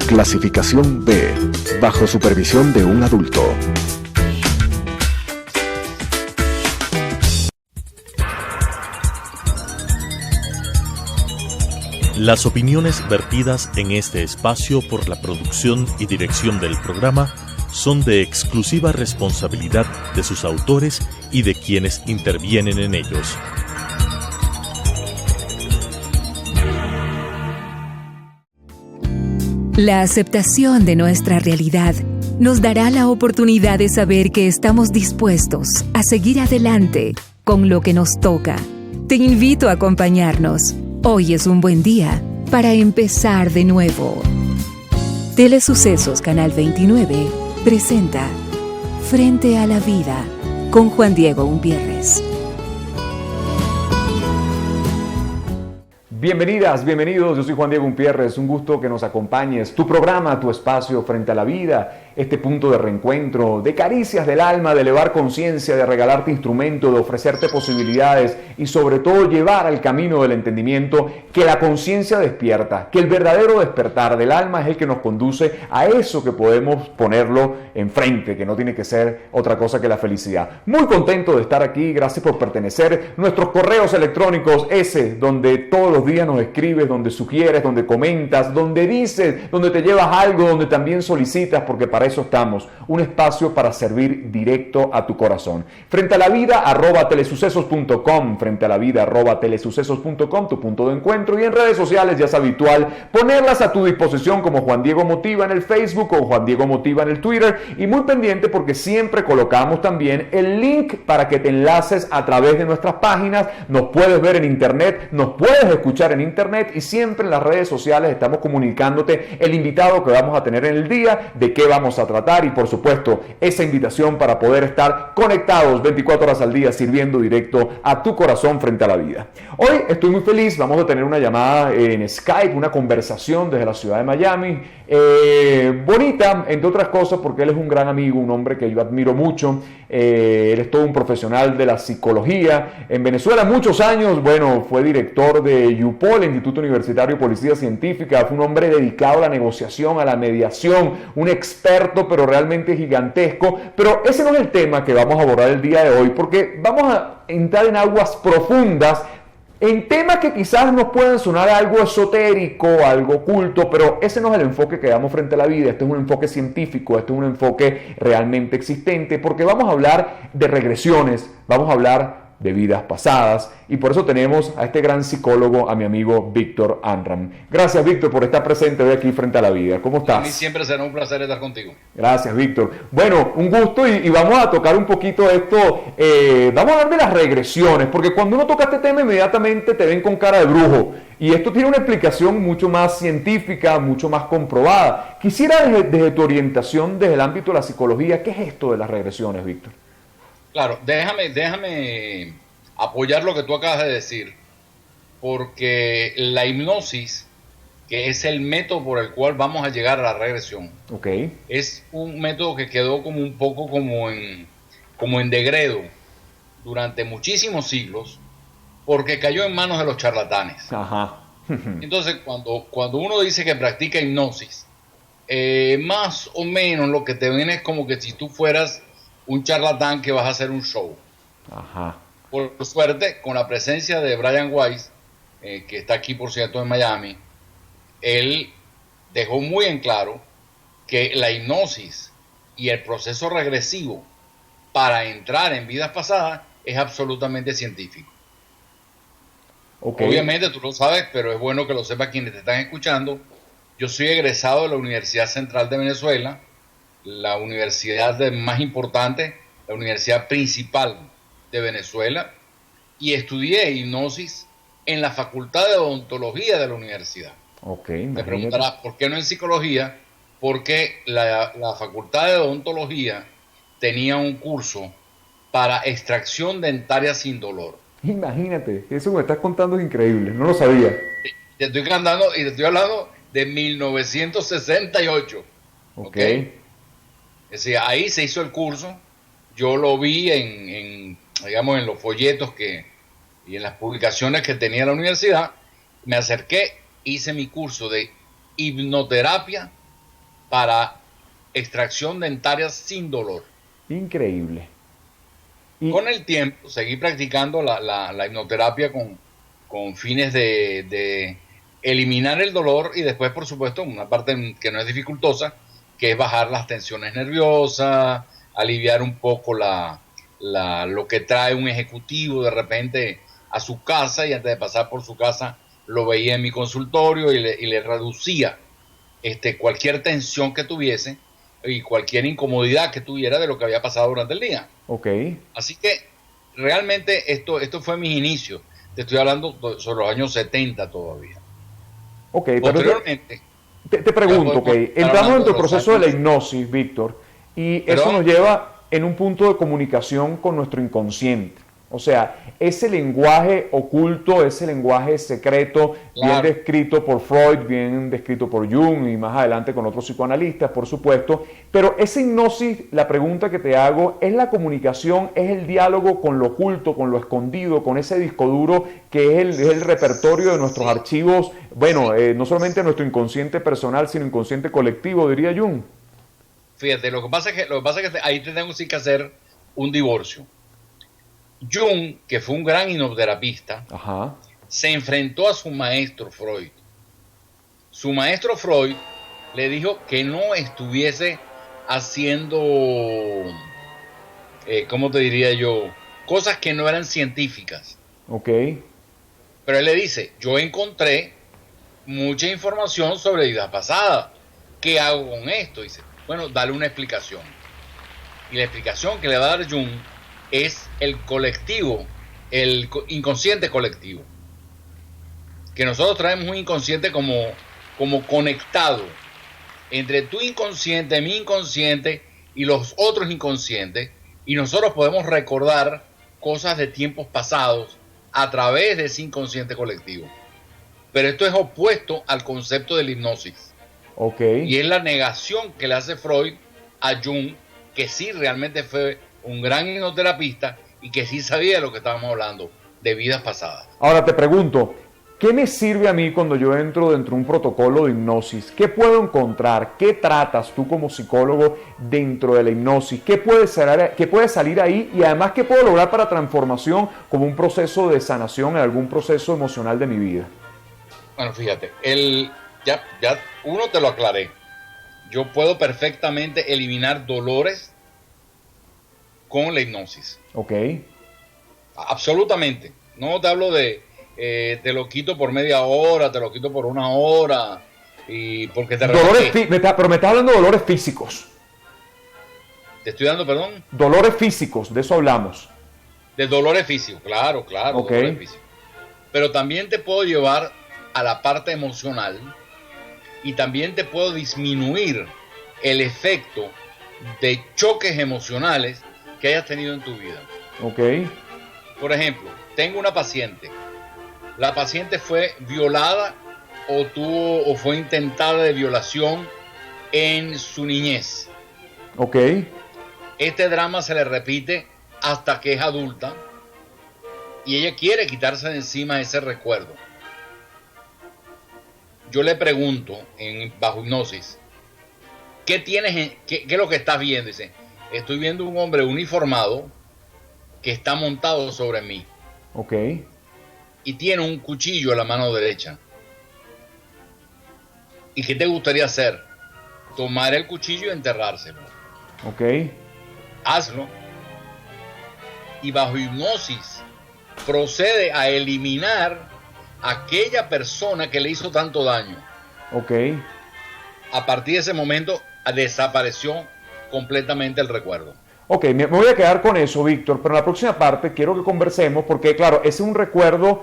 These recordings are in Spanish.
Clasificación B, bajo supervisión de un adulto. Las opiniones vertidas en este espacio por la producción y dirección del programa son de exclusiva responsabilidad de sus autores y de quienes intervienen en ellos. La aceptación de nuestra realidad nos dará la oportunidad de saber que estamos dispuestos a seguir adelante con lo que nos toca. Te invito a acompañarnos. Hoy es un buen día para empezar de nuevo. Telesucesos Canal 29 presenta Frente a la Vida con Juan Diego Umpierres. Bienvenidas, bienvenidos, yo soy Juan Diego Umpierres, un gusto que nos acompañes, tu programa, tu espacio Frente a la Vida, este punto de reencuentro, de caricias del alma, de elevar conciencia, de regalarte instrumento, de ofrecerte posibilidades y sobre todo llevar al camino del entendimiento que la conciencia despierta, que el verdadero despertar del alma es el que nos conduce a eso que podemos ponerlo enfrente, que no tiene que ser otra cosa que la felicidad. Muy contento de estar aquí, gracias por pertenecer, nuestros correos electrónicos, ese donde todos los días nos escribes, donde sugieres, donde comentas, donde dices, donde te llevas algo, donde también solicitas, porque para eso estamos, un espacio para servir directo a tu corazón. Frente a la vida, @telesucesos.com, frente a la vida, @telesucesos.com, tu punto de encuentro, y en redes sociales ya es habitual ponerlas a tu disposición como Juan Diego Motiva en el Facebook o Juan Diego Motiva en el Twitter, y muy pendiente porque siempre colocamos también el link para que te enlaces a través de nuestras páginas, nos puedes ver en internet, nos puedes escuchar en internet y siempre en las redes sociales estamos comunicándote el invitado que vamos a tener en el día, de qué vamos a tratar y por supuesto esa invitación para poder estar conectados 24 horas al día sirviendo directo a tu corazón frente a la vida. Hoy estoy muy feliz, vamos a tener una llamada en Skype, una conversación desde la ciudad de Miami, bonita entre otras cosas porque él es un gran amigo, un hombre que yo admiro mucho, él es todo un profesional de la psicología, en Venezuela muchos años, bueno, fue director de YUPOL, Instituto Universitario de Policía Científica, fue un hombre dedicado a la negociación, a la mediación, un experto pero realmente gigantesco, pero ese no es el tema que vamos a abordar el día de hoy, porque vamos a entrar en aguas profundas, en temas que quizás nos puedan sonar algo esotérico, algo oculto, pero ese no es el enfoque que damos frente a la vida, este es un enfoque científico, este es un enfoque realmente existente, porque vamos a hablar de regresiones, vamos a hablar de vidas pasadas, y por eso tenemos a este gran psicólogo, a mi amigo Víctor Anram. Gracias, Víctor, por estar presente hoy aquí frente a la vida. ¿Cómo estás? A mí siempre será un placer estar contigo. Gracias, Víctor. Bueno, un gusto y vamos a tocar un poquito esto, vamos a hablar de las regresiones, porque cuando uno toca este tema inmediatamente te ven con cara de brujo, y esto tiene una explicación mucho más científica, mucho más comprobada. Quisiera desde tu orientación, desde el ámbito de la psicología, ¿qué es esto de las regresiones, Víctor? Claro, déjame apoyar lo que tú acabas de decir, porque la hipnosis, que es el método por el cual vamos a llegar a la regresión, es un método que quedó como un poco como en degredo durante muchísimos siglos, porque cayó en manos de los charlatanes. Ajá. Entonces, cuando uno dice que practica hipnosis, más o menos lo que te viene es como que si tú fueras un charlatán que vas a hacer un show. Ajá. Por suerte, con la presencia de Brian Weiss, que está aquí por cierto en Miami, él dejó muy en claro que la hipnosis y el proceso regresivo para entrar en vidas pasadas es absolutamente científico. Obviamente tú lo sabes, pero es bueno que lo sepan quienes te están escuchando. Yo soy egresado de la Universidad Central de Venezuela, la universidad más importante, la universidad principal de Venezuela, y estudié hipnosis en la Facultad de Odontología de la universidad. Te preguntarás, ¿por qué no en psicología? Porque la Facultad de Odontología tenía un curso para extracción dentaria sin dolor. Imagínate, eso que me estás contando es increíble, no lo sabía. Te estoy cantando y te estoy hablando de 1968. ¿Ok? Es decir, ahí se hizo el curso, yo lo vi digamos, en los folletos y en las publicaciones que tenía la universidad, me acerqué, hice mi curso de hipnoterapia para extracción dentaria sin dolor. Increíble. Con el tiempo seguí practicando la hipnoterapia con fines de eliminar el dolor y después, por supuesto, una parte que no es dificultosa, que es bajar las tensiones nerviosas, aliviar un poco lo que trae un ejecutivo de repente a su casa, y antes de pasar por su casa lo veía en mi consultorio y le reducía cualquier tensión que tuviese y cualquier incomodidad que tuviera de lo que había pasado durante el día. Okay. Así que realmente esto fue mis inicios. Te estoy hablando sobre los años 70 todavía. Ok, posteriormente, te pregunto, entramos dentro del proceso de la hipnosis, Víctor, y eso nos lleva en un punto de comunicación con nuestro inconsciente. O sea, ese lenguaje oculto, ese lenguaje secreto, bien descrito por Freud, bien descrito por Jung y más adelante con otros psicoanalistas, por supuesto. Pero esa hipnosis, la pregunta que te hago, ¿es la comunicación, es el diálogo con lo oculto, con lo escondido, con ese disco duro que es el repertorio de nuestros archivos? Bueno, no solamente nuestro inconsciente personal, sino inconsciente colectivo, diría Jung. Fíjate, lo que pasa es que ahí tenemos que hacer un divorcio. Jung, que fue un gran hipnoterapista, se enfrentó a su maestro Freud. Su maestro Freud le dijo que no estuviese haciendo, ¿cómo te diría yo? Cosas que no eran científicas. Ok. Pero él le dice, yo encontré mucha información sobre vidas pasadas. ¿Qué hago con esto? Dice, bueno, dale una explicación. Y la explicación que le va a dar Jung es el colectivo, el inconsciente colectivo. Que nosotros traemos un inconsciente como conectado entre tu inconsciente, mi inconsciente y los otros inconscientes, y nosotros podemos recordar cosas de tiempos pasados a través de ese inconsciente colectivo. Pero esto es opuesto al concepto de la hipnosis. Okay. Y es la negación que le hace Freud a Jung, que sí realmente fue un gran hipnoterapista y que sí sabía de lo que estábamos hablando, de vidas pasadas. Ahora te pregunto, ¿qué me sirve a mí cuando yo entro dentro de un protocolo de hipnosis? ¿Qué puedo encontrar? ¿Qué tratas tú como psicólogo dentro de la hipnosis? ¿Qué puede salir ahí? Y además, ¿qué puedo lograr para transformación como un proceso de sanación en algún proceso emocional de mi vida? Bueno, fíjate, ya uno te lo aclaré. Yo puedo perfectamente eliminar dolores con la hipnosis. Ok. Absolutamente. No te hablo de te lo quito por media hora, te lo quito por una hora, y porque pero me estás hablando de dolores físicos. Te estoy dando, perdón. Dolores físicos, de eso hablamos. De dolores físicos, claro, Okay. Dolores físicos. Pero también te puedo llevar a la parte emocional y también te puedo disminuir el efecto de choques emocionales que hayas tenido en tu vida. Ok. Por ejemplo, tengo una paciente. La paciente fue violada o fue intentada de violación en su niñez. Ok. Este drama se le repite hasta que es adulta y ella quiere quitarse de encima ese recuerdo. Yo le pregunto bajo hipnosis, ¿qué tienes? ¿Qué es lo que estás viendo? Dice, estoy viendo un hombre uniformado que está montado sobre mí. Ok. Y tiene un cuchillo en la mano derecha. ¿Y qué te gustaría hacer? Tomar el cuchillo y enterrárselo. Ok. Hazlo. Y bajo hipnosis procede a eliminar a aquella persona que le hizo tanto daño. Ok. A partir de ese momento desapareció completamente el recuerdo. Ok, me voy a quedar con eso, Víctor, pero en la próxima parte quiero que conversemos porque, claro, ese es un recuerdo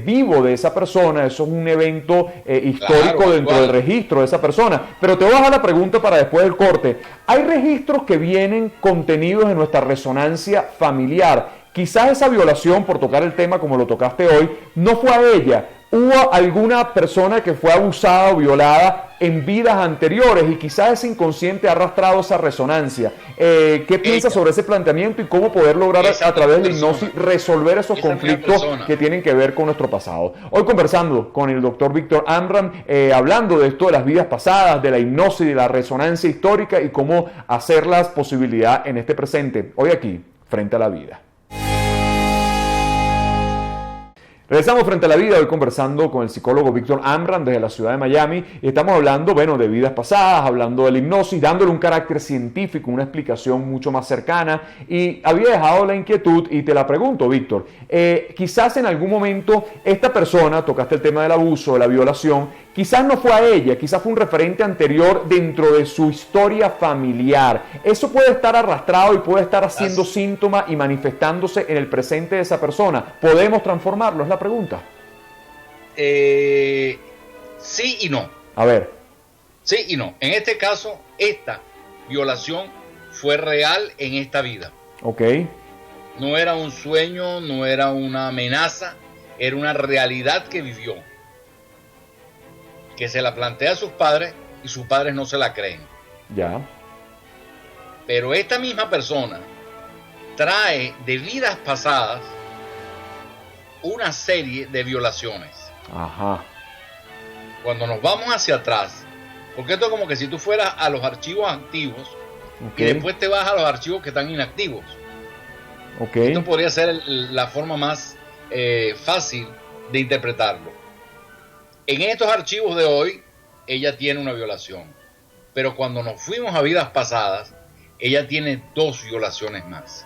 vivo de esa persona, eso es un evento histórico dentro del registro de esa persona. Pero te voy a dejar la pregunta para después del corte. ¿Hay registros que vienen contenidos en nuestra resonancia familiar? Quizás esa violación, por tocar el tema como lo tocaste hoy, no fue a ella, hubo alguna persona que fue abusada o violada en vidas anteriores y quizás ese inconsciente ha arrastrado esa resonancia. ¿Qué piensas sobre ese planteamiento y cómo poder lograr a través de la hipnosis resolver esos conflictos que tienen que ver con nuestro pasado? Hoy conversando con el doctor Víctor Amram, hablando de esto de las vidas pasadas, de la hipnosis, de la resonancia histórica y cómo hacerlas posibilidad en este presente, hoy aquí, frente a la vida. Regresamos frente a la vida, hoy conversando con el psicólogo Víctor Amram desde la ciudad de Miami y estamos hablando, bueno, de vidas pasadas, hablando de la hipnosis, dándole un carácter científico, una explicación mucho más cercana y había dejado la inquietud y te la pregunto, Víctor, quizás en algún momento esta persona, tocaste el tema del abuso, de la violación, quizás no fue a ella, quizás fue un referente anterior dentro de su historia familiar. Eso puede estar arrastrado y puede estar haciendo síntomas y manifestándose en el presente de esa persona. ¿Podemos transformarlo? Es la pregunta. Sí y no. A ver. Sí y no. En este caso, esta violación fue real en esta vida. Ok. No era un sueño, no era una amenaza, era una realidad que vivió. Que se la plantea a sus padres y sus padres no se la creen. Ya. Pero esta misma persona trae de vidas pasadas una serie de violaciones. Ajá. Cuando nos vamos hacia atrás, porque esto es como que si tú fueras a los archivos activos y después te vas a los archivos que están inactivos. Esto podría ser la forma más fácil de interpretarlo. En estos archivos de hoy, ella tiene una violación. Pero cuando nos fuimos a vidas pasadas, ella tiene 2 violaciones más.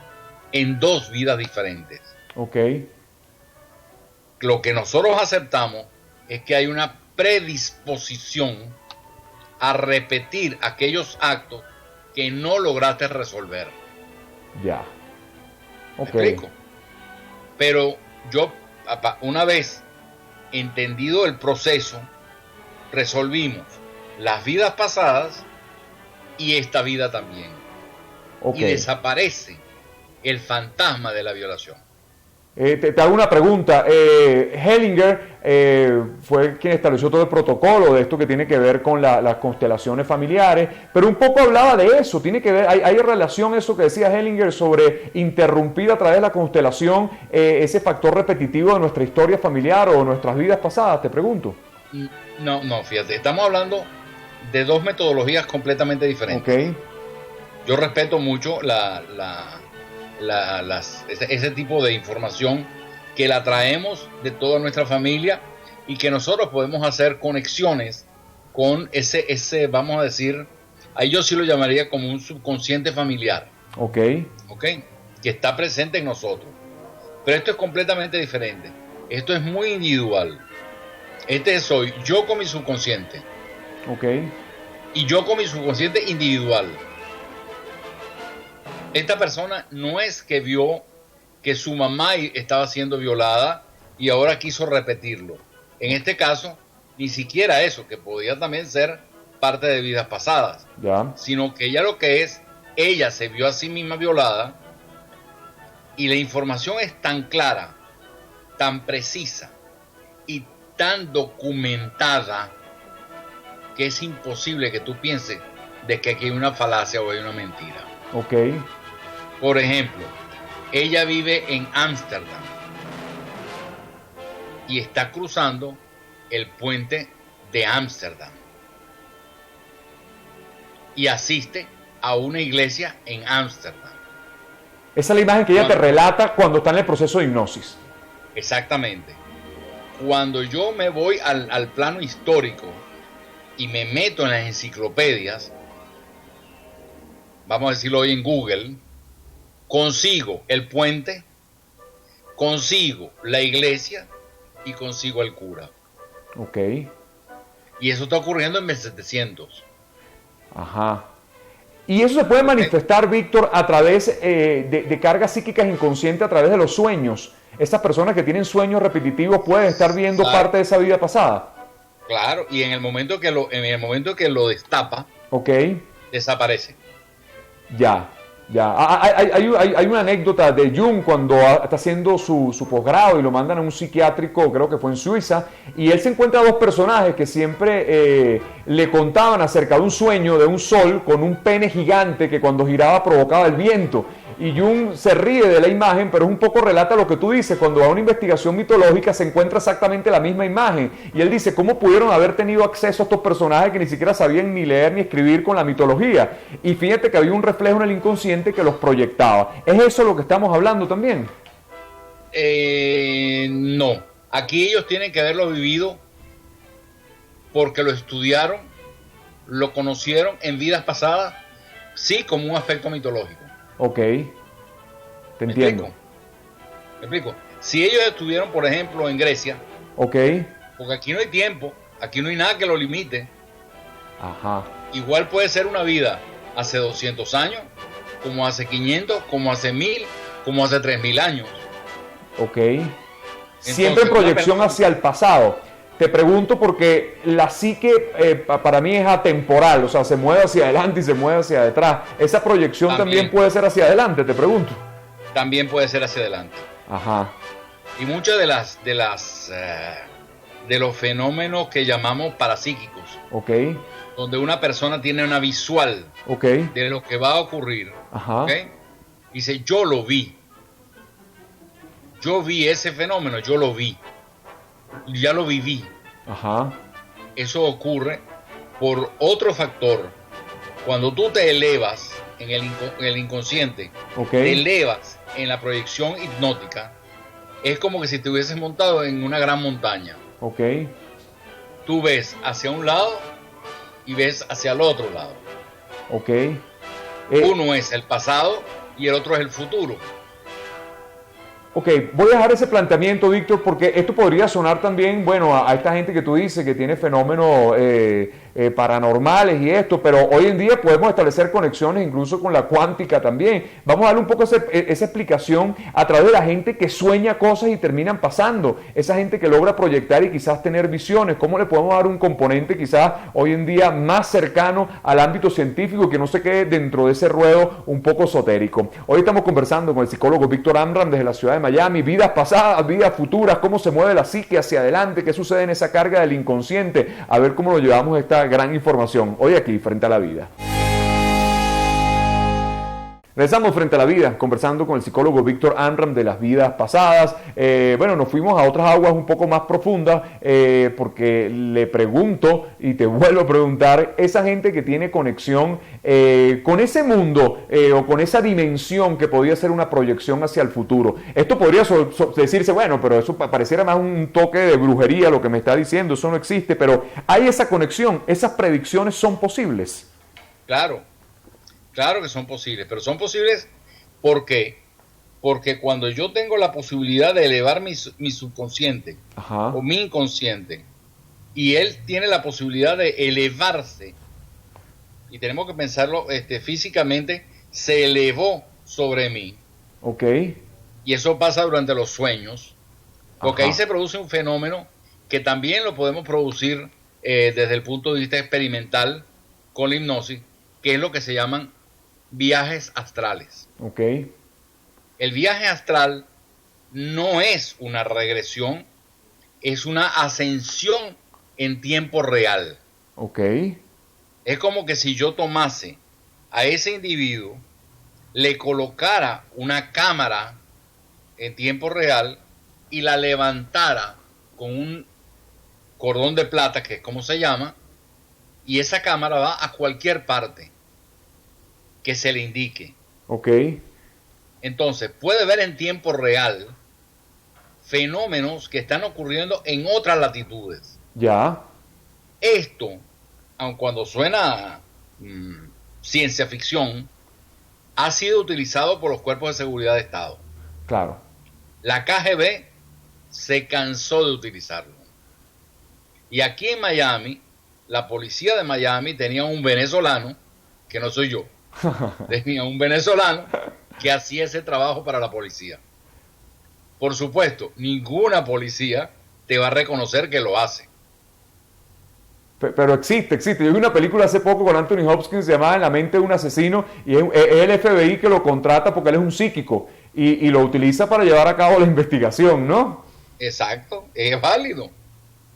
En 2 vidas diferentes. Ok. Lo que nosotros aceptamos es que hay una predisposición a repetir aquellos actos que no lograste resolver. Ya. Ok. ¿Me explico? Pero yo, una vez entendido el proceso, resolvimos las vidas pasadas y esta vida también. Y desaparece el fantasma de la violación. Te hago una pregunta. Hellinger fue quien estableció todo el protocolo de esto que tiene que ver con las constelaciones familiares, pero un poco hablaba de eso. Tiene que ver, hay relación eso que decía Hellinger sobre interrumpir a través de la constelación ese factor repetitivo de nuestra historia familiar o nuestras vidas pasadas, te pregunto. No, fíjate, estamos hablando de 2 metodologías completamente diferentes. Yo respeto mucho ese tipo de información que la traemos de toda nuestra familia y que nosotros podemos hacer conexiones con ese vamos a decir, ahí yo sí lo llamaría como un subconsciente familiar. Ok. Que está presente en nosotros. Pero esto es completamente diferente. Esto es muy individual. Soy yo con mi subconsciente. Y yo con mi subconsciente individual. Esta persona no es que vio que su mamá estaba siendo violada y ahora quiso repetirlo. En este caso, ni siquiera eso, que podía también ser parte de vidas pasadas. Sino que ella ella se vio a sí misma violada y la información es tan clara, tan precisa y tan documentada que es imposible que tú pienses de que aquí hay una falacia o hay una mentira. Por ejemplo, ella vive en Ámsterdam y está cruzando el puente de Ámsterdam y asiste a una iglesia en Ámsterdam. Esa es la imagen que ella te relata cuando está en el proceso de hipnosis. Exactamente. Cuando yo me voy al plano histórico y me meto en las enciclopedias, vamos a decirlo hoy en Google, consigo el puente, consigo la iglesia y consigo el cura. Y eso está ocurriendo en 1700. Ajá. Y eso se puede manifestar, Víctor, a través de cargas psíquicas inconscientes, a través de los sueños. Esas personas que tienen sueños repetitivos pueden estar viendo parte de esa vida pasada. Claro, y en el momento que lo destapa, desaparece. Ya, hay una anécdota de Jung cuando está haciendo su posgrado y lo mandan a un psiquiátrico, creo que fue en Suiza, y él se encuentra dos personajes que siempre le contaban acerca de un sueño de un sol con un pene gigante que cuando giraba provocaba el viento. Y Jung se ríe de la imagen, pero es un poco relata lo que tú dices, cuando va a una investigación mitológica se encuentra exactamente la misma imagen. Y él dice, ¿cómo pudieron haber tenido acceso a estos personajes que ni siquiera sabían ni leer ni escribir con la mitología? Y fíjate que había un reflejo en el inconsciente que los proyectaba. ¿Es eso lo que estamos hablando también? No, aquí ellos tienen que haberlo vivido porque lo estudiaron, lo conocieron en vidas pasadas, sí, como un aspecto mitológico. Ok, te entiendo. ¿Me explico? Si ellos estuvieron, por ejemplo, en Grecia, ok, porque aquí no hay tiempo, aquí no hay nada que lo limite. Ajá. Igual puede ser una vida hace 200 años, como hace 500, como hace 1000, como hace 3000 años. Ok. Siempre en proyección hacia el pasado. Te pregunto porque la psique para mí es atemporal, o sea, se mueve hacia adelante y se mueve hacia detrás. ¿Esa proyección también puede ser hacia adelante, te pregunto? También puede ser hacia adelante. Ajá. Y muchas de los fenómenos que llamamos parapsíquicos, ok, donde una persona tiene una visual ok, de lo que va a ocurrir, ajá, ¿okay? Dice, yo lo vi. Yo vi ese fenómeno, yo lo vi. Ya lo viví. ajá, Eso ocurre por otro factor. Cuando tú te elevas en el inconsciente, ok, te elevas en la proyección hipnótica, es como que si te hubieses montado en una gran montaña. ok, Tú ves hacia un lado y ves hacia el otro lado. ok. Uno es el pasado y el otro es el futuro. Ok, voy a dejar ese planteamiento, Víctor, porque esto podría sonar también, bueno, a esta gente que tú dices que tiene fenómenos paranormales y esto, pero hoy en día podemos establecer conexiones incluso con la cuántica también. Vamos a darle un poco esa explicación a través de la gente que sueña cosas y terminan pasando, esa gente que logra proyectar y quizás tener visiones. ¿Cómo le podemos dar un componente quizás hoy en día más cercano al ámbito científico que no se quede dentro de ese ruedo un poco esotérico? Hoy estamos conversando con el psicólogo Víctor Amram desde la ciudad de Miami, vidas pasadas, vidas futuras, cómo se mueve la psique hacia adelante, qué sucede en esa carga del inconsciente, a ver cómo lo llevamos esta gran información hoy aquí frente a la vida. Regresamos frente a la vida, conversando con el psicólogo Víctor Amram de las vidas pasadas. Bueno, nos fuimos a otras aguas un poco más profundas porque le pregunto y te vuelvo a preguntar, esa gente que tiene conexión con ese mundo o con esa dimensión que podría ser una proyección hacia el futuro. Esto podría decirse, bueno, pero eso pareciera más un toque de brujería lo que me está diciendo, eso no existe, pero hay esa conexión, esas predicciones son posibles. Claro que son posibles, pero son posibles porque cuando yo tengo la posibilidad de elevar mi subconsciente, ajá, o mi inconsciente, y él tiene la posibilidad de elevarse, y tenemos que pensarlo físicamente, se elevó sobre mí. Ok. Y eso pasa durante los sueños, porque ajá, ahí se produce un fenómeno que también lo podemos producir desde el punto de vista experimental con la hipnosis, que es lo que se llaman viajes astrales. Ok. El viaje astral no es una regresión, es una ascensión en tiempo real. Ok. Es como que si yo tomase a ese individuo, le colocara una cámara en tiempo real y la levantara con un cordón de plata, que es como se llama, y esa cámara va a cualquier parte que se le indique. Ok. Entonces, puede ver en tiempo real fenómenos que están ocurriendo en otras latitudes. Ya. Esto, aun cuando suena ciencia ficción, ha sido utilizado por los cuerpos de seguridad de Estado. Claro. La KGB se cansó de utilizarlo. Y aquí en Miami, la policía de Miami tenía un venezolano, que no soy yo, tenía un venezolano que hacía ese trabajo para la policía. Por supuesto, ninguna policía te va a reconocer que lo hace. Pero existe. Yo vi una película hace poco con Anthony Hopkins, se llamaba En la mente de un asesino, y es el FBI que lo contrata porque él es un psíquico y lo utiliza para llevar a cabo la investigación, ¿no? Exacto, es válido.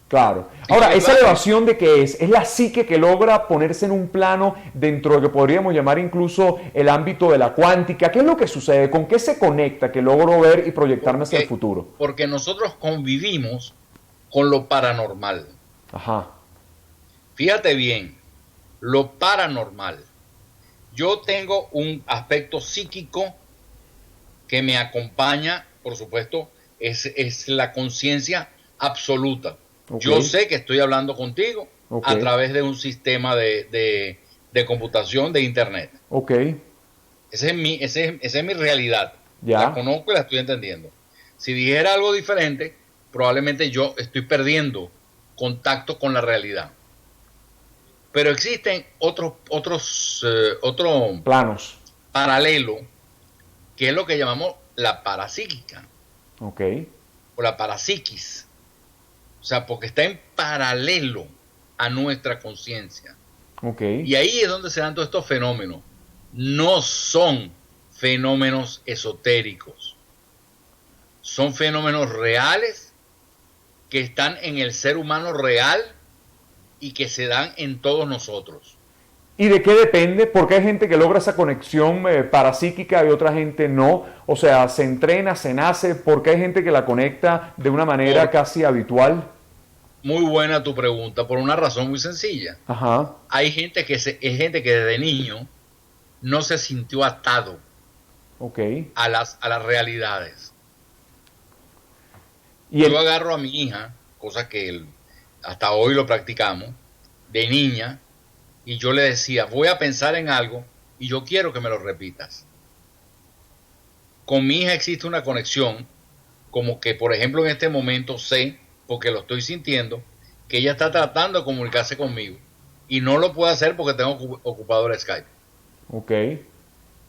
Claro. Ahora, ¿esa elevación de qué es? ¿Es la psique que logra ponerse en un plano dentro de lo que podríamos llamar incluso el ámbito de la cuántica? ¿Qué es lo que sucede? ¿Con qué se conecta que logro ver y proyectarme hacia el futuro? Porque nosotros convivimos con lo paranormal. Ajá. Fíjate bien, lo paranormal. Yo tengo un aspecto psíquico que me acompaña, por supuesto, es la conciencia absoluta. Okay. Yo sé que estoy hablando contigo a través de un sistema de computación de internet. Ok. Esa es mi realidad. Ya. La conozco y la estoy entendiendo. Si dijera algo diferente, probablemente yo estoy perdiendo contacto con la realidad. Pero existen otros planos paralelos, que es lo que llamamos la parapsíquica. Ok. O la parapsiquis. O sea, porque está en paralelo a nuestra conciencia. Okay. Y ahí es donde se dan todos estos fenómenos. No son fenómenos esotéricos. Son fenómenos reales que están en el ser humano real y que se dan en todos nosotros. ¿Y de qué depende? Porque hay gente que logra esa conexión parapsíquica y otra gente no. O sea, se entrena, se nace. ¿Por qué hay gente que la conecta de una manera casi habitual? Muy buena tu pregunta, por una razón muy sencilla. Ajá. Hay gente que gente que desde niño no se sintió atado a las realidades. Yo agarro a mi hija, cosa que hasta hoy lo practicamos, de niña, y yo le decía, voy a pensar en algo y yo quiero que me lo repitas. Con mi hija existe una conexión, como que, por ejemplo, en este momento sé, porque lo estoy sintiendo, que ella está tratando de comunicarse conmigo y no lo puedo hacer porque tengo ocupado el Skype. Ok.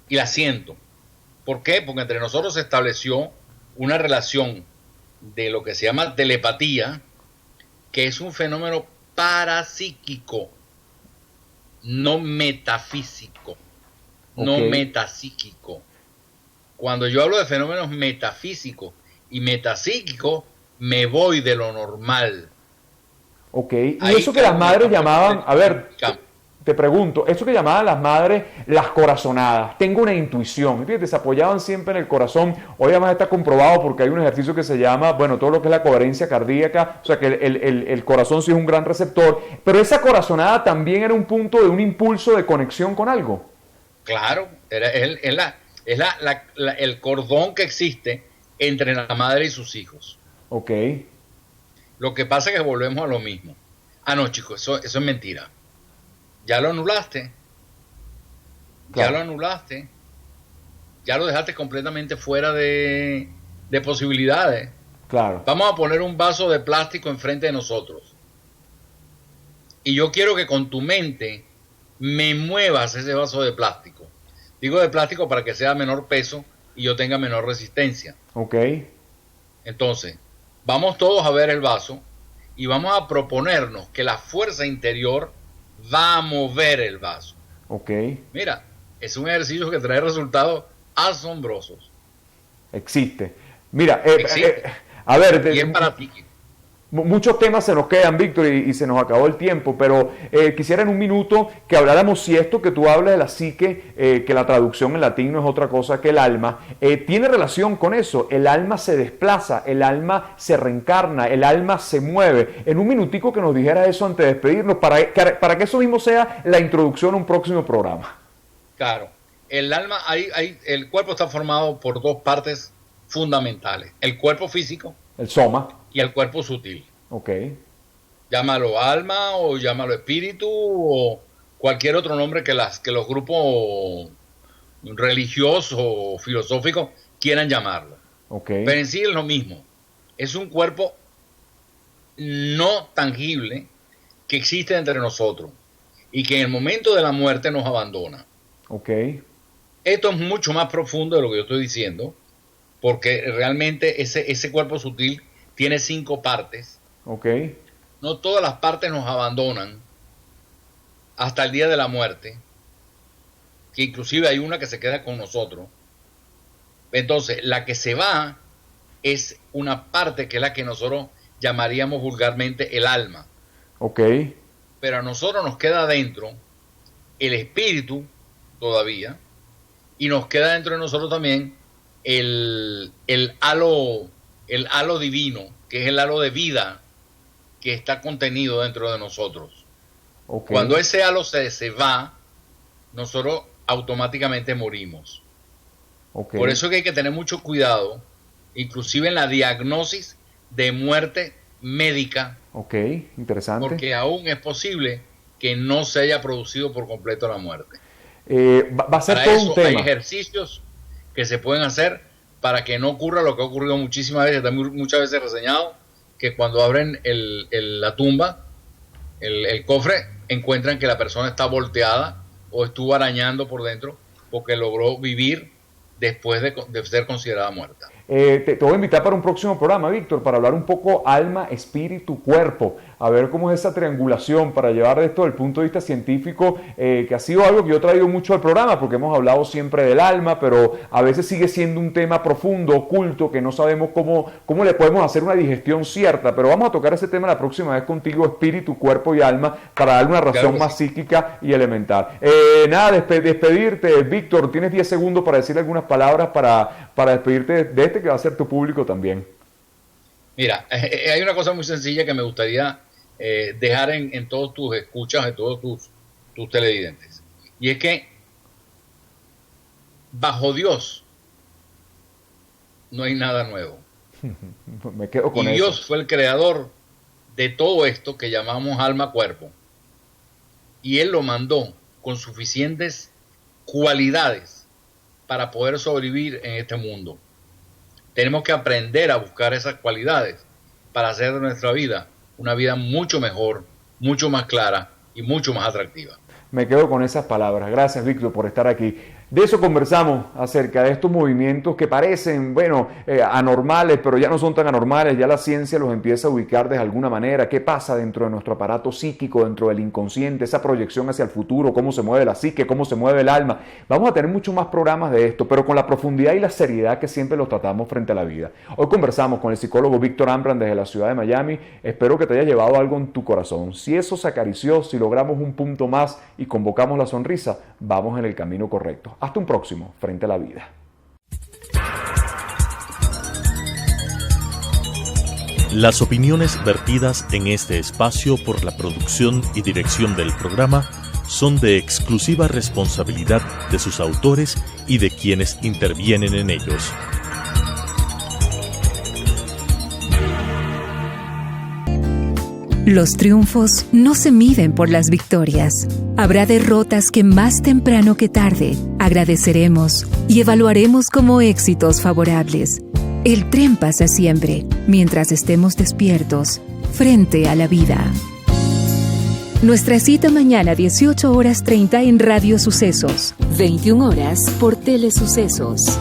Y la siento. ¿Por qué? Porque entre nosotros se estableció una relación de lo que se llama telepatía, que es un fenómeno parapsíquico, no metafísico, no metapsíquico. Cuando yo hablo de fenómenos metafísicos y metapsíquicos, me voy de lo normal. Ok, y ahí eso que las madres llamaban, a ver, te pregunto, eso que llamaban las madres las corazonadas, tengo una intuición, fíjate, se apoyaban siempre en el corazón, hoy además está comprobado porque hay un ejercicio que se llama, bueno, todo lo que es la coherencia cardíaca, o sea que el corazón sí es un gran receptor, pero esa corazonada también era un punto de un impulso de conexión con algo. Claro, es el cordón que existe entre la madre y sus hijos. Ok. Lo que pasa es que volvemos a lo mismo. Ah, no, chicos, eso es mentira. Ya lo anulaste. Claro. Ya lo anulaste. Ya lo dejaste completamente fuera de posibilidades. Claro. Vamos a poner un vaso de plástico enfrente de nosotros. Y yo quiero que con tu mente me muevas ese vaso de plástico. Digo de plástico para que sea menor peso y yo tenga menor resistencia. Ok. Entonces, vamos todos a ver el vaso y vamos a proponernos que la fuerza interior va a mover el vaso. Ok. Mira, es un ejercicio que trae resultados asombrosos. Existe. Mira, Existe. A ver... Y es para ti. Muchos temas se nos quedan, Víctor, y se nos acabó el tiempo, pero quisiera en un minuto que habláramos si esto que tú hablas de la psique, que la traducción en latín no es otra cosa que el alma, tiene relación con eso. El alma se desplaza, el alma se reencarna, el alma se mueve. En un minutico que nos dijera eso antes de despedirnos, para que eso mismo sea la introducción a un próximo programa. Claro, el alma, el cuerpo está formado por dos partes fundamentales: el cuerpo físico, el soma, y el cuerpo sutil. Ok. Llámalo alma o llámalo espíritu o cualquier otro nombre que los grupos religiosos o filosóficos quieran llamarlo. Okay. Pero en sí es lo mismo. Es un cuerpo no tangible que existe entre nosotros y que en el momento de la muerte nos abandona. Okay. Esto es mucho más profundo de lo que yo estoy diciendo, porque realmente ese cuerpo sutil tiene 5 partes. Ok. No todas las partes nos abandonan hasta el día de la muerte, que inclusive hay una que se queda con nosotros. Entonces, la que se va es una parte que es la que nosotros llamaríamos vulgarmente el alma. Ok. Pero a nosotros nos queda adentro el espíritu todavía, y nos queda dentro de nosotros también el halo divino, que es el halo de vida que está contenido dentro de nosotros. Okay. Cuando ese halo se va, nosotros automáticamente morimos. Okay. Por eso que hay que tener mucho cuidado, inclusive en la diagnosis de muerte médica. Ok, interesante. Porque aún es posible que no se haya producido por completo la muerte. Va a ser para todo eso un tema. hay ejercicios que se pueden hacer para que no ocurra lo que ha ocurrido muchísimas veces, también muchas veces reseñado, que cuando abren la tumba, el cofre, encuentran que la persona está volteada o estuvo arañando por dentro porque logró vivir después de ser considerada muerta. Te voy a invitar para un próximo programa, Víctor, para hablar un poco alma, espíritu, cuerpo, a ver cómo es esa triangulación para llevar esto desde el punto de vista científico, que ha sido algo que yo he traído mucho al programa, porque hemos hablado siempre del alma, pero a veces sigue siendo un tema profundo, oculto, que no sabemos cómo le podemos hacer una digestión cierta, pero vamos a tocar ese tema la próxima vez contigo, espíritu, cuerpo y alma, para darle una razón claro más psíquica y elemental. Despedirte, Víctor, tienes 10 segundos para decir algunas palabras para despedirte de este que va a ser tu público también. Mira, hay una cosa muy sencilla que me gustaría dejar en todos tus escuchas, en todos tus televidentes. Y es que bajo Dios no hay nada nuevo. Me quedo con y eso. Dios fue el creador de todo esto que llamamos alma-cuerpo. Y Él lo mandó con suficientes cualidades para poder sobrevivir en este mundo. Tenemos que aprender a buscar esas cualidades para hacer de nuestra vida una vida mucho mejor, mucho más clara y mucho más atractiva. Me quedo con esas palabras. Gracias, Víctor, por estar aquí. De eso conversamos, acerca de estos movimientos que parecen, anormales, pero ya no son tan anormales, ya la ciencia los empieza a ubicar de alguna manera. ¿Qué pasa dentro de nuestro aparato psíquico, dentro del inconsciente, esa proyección hacia el futuro, cómo se mueve la psique, cómo se mueve el alma? Vamos a tener muchos más programas de esto, pero con la profundidad y la seriedad que siempre los tratamos frente a la vida. Hoy conversamos con el psicólogo Víctor Ampran desde la ciudad de Miami. Espero que te haya llevado algo en tu corazón. Si eso se acarició, si logramos un punto más y convocamos la sonrisa, vamos en el camino correcto. Hasta un próximo Frente a la Vida. Las opiniones vertidas en este espacio por la producción y dirección del programa son de exclusiva responsabilidad de sus autores y de quienes intervienen en ellos. Los triunfos no se miden por las victorias. Habrá derrotas que más temprano que tarde agradeceremos y evaluaremos como éxitos favorables. El tren pasa siempre, mientras estemos despiertos, frente a la vida. Nuestra cita mañana 18:30 en Radio Sucesos, 21 horas por Telesucesos.